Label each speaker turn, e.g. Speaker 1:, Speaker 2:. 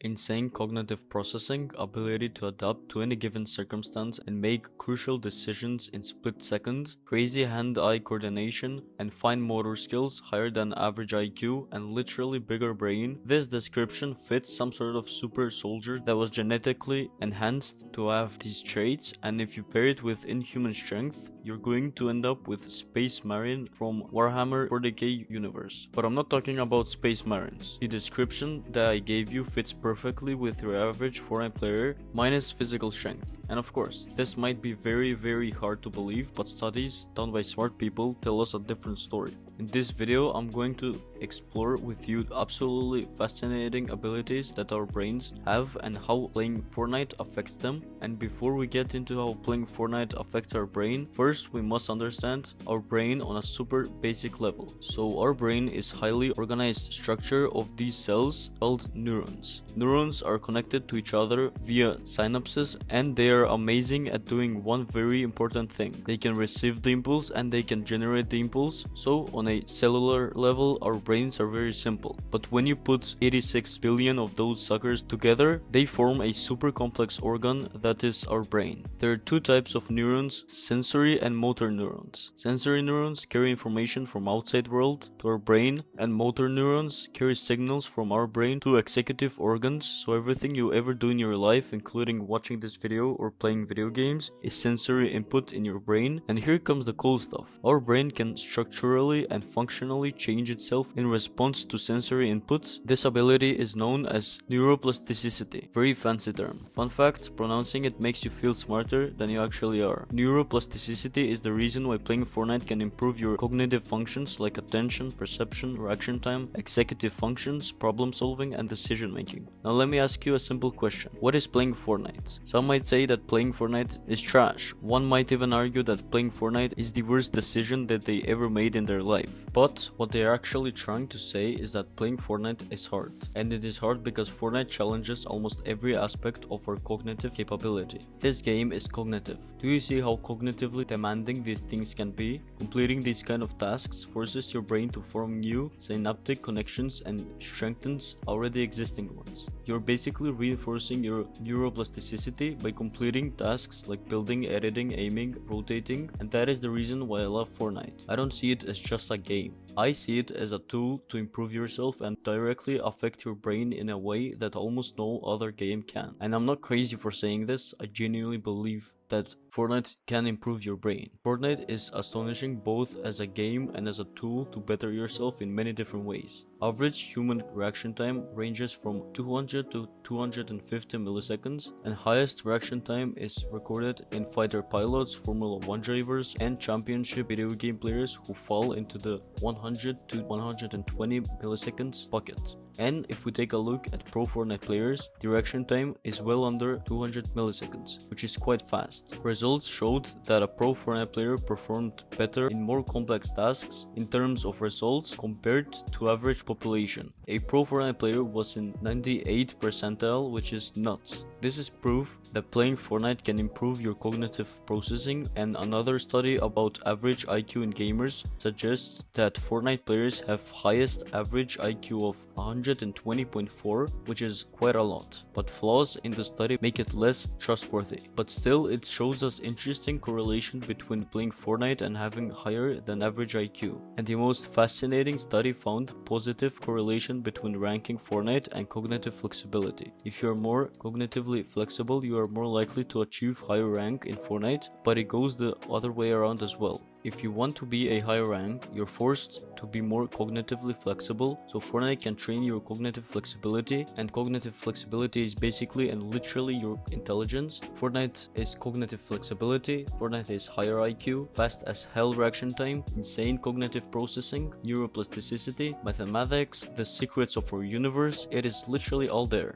Speaker 1: insane cognitive processing, ability to adapt to any given circumstance and make crucial decisions in split seconds, crazy hand-eye coordination, and fine motor skills higher than average IQ, and literally bigger brain. This description fits some sort of super soldier that was genetically enhanced to have these traits, and if you pair it with inhuman strength, you're going to end up with Space Marine from Warhammer 40k universe. But I'm not talking about Space Marines. The description that I gave you fits perfectly with your average Fortnite player minus physical strength. And of course, this might be very hard to believe, but studies done by smart people tell us a different story. In this video, I'm going to explore with you absolutely fascinating abilities that our brains have and how playing Fortnite affects them. And before we get into how playing Fortnite affects our brain, first we must understand our brain on a super basic level. So our brain is highly organized structure of these cells called neurons. Neurons are connected to each other via synapses, and they are amazing at doing one very important thing. They can receive the impulse and they can generate the impulse. So on a cellular level, our brains are very simple, but when you put 86 billion of those suckers together, they form a super complex organ that is our brain. There are two types of neurons, sensory and motor neurons. Sensory neurons carry information from outside world to our brain, and motor neurons carry signals from our brain to executive organs. So everything you ever do in your life, including watching this video or playing video games, is sensory input in your brain. And here comes the cool stuff. Our brain can structurally and functionally change itself in response to sensory input. This ability is known as neuroplasticity. Very fancy term. Fun fact, pronouncing it makes you feel smarter than you actually are. Neuroplasticity is the reason why playing Fortnite can improve your cognitive functions like attention, perception, reaction time, executive functions, problem solving, and decision making. Now let me ask you a simple question. What is playing Fortnite? Some might say that playing Fortnite is trash. One might even argue that playing Fortnite is the worst decision that they ever made in their life. But what they are actually trying to say is that playing Fortnite is hard. And it is hard because Fortnite challenges almost every aspect of our cognitive capability. This game is cognitive. Do you see how cognitively demanding these things can be? Completing these kind of tasks forces your brain to form new synaptic connections and strengthens already existing ones. You're basically reinforcing your neuroplasticity by completing tasks like building, editing, aiming, rotating, and that is the reason why I love Fortnite. I don't see it as just a game. I see it as a tool to improve yourself and directly affect your brain in a way that almost no other game can. And I'm not crazy for saying this, I genuinely believe that Fortnite can improve your brain. Fortnite is astonishing both as a game and as a tool to better yourself in many different ways. Average human reaction time ranges from 200 to 250 milliseconds, and highest reaction time is recorded in fighter pilots, Formula 1 drivers, and championship video game players who fall into the 100 to 120 milliseconds bucket. And if we take a look at pro Fortnite players, the reaction time is well under 200 milliseconds, which is quite fast. Results showed that a pro Fortnite player performed better in more complex tasks in terms of results compared to average population. A pro Fortnite player was in 98th percentile, which is nuts. This is proof that playing Fortnite can improve your cognitive processing, and another study about average IQ in gamers suggests that Fortnite players have highest average IQ of 120.4, which is quite a lot. But flaws in the study make it less trustworthy. But still, it shows us interesting correlation between playing Fortnite and having higher than average IQ. And the most fascinating study found positive correlation between ranking Fortnite and cognitive flexibility. If you are more cognitively flexible, you are more likely to achieve higher rank in Fortnite, but it goes the other way around as well. If you want to be a higher rank, you're forced to be more cognitively flexible, so Fortnite can train your cognitive flexibility, and cognitive flexibility is basically and literally your intelligence. Fortnite is cognitive flexibility, Fortnite is higher IQ, fast as hell reaction time, insane cognitive processing, neuroplasticity, mathematics, the secrets of our universe. It is literally all there.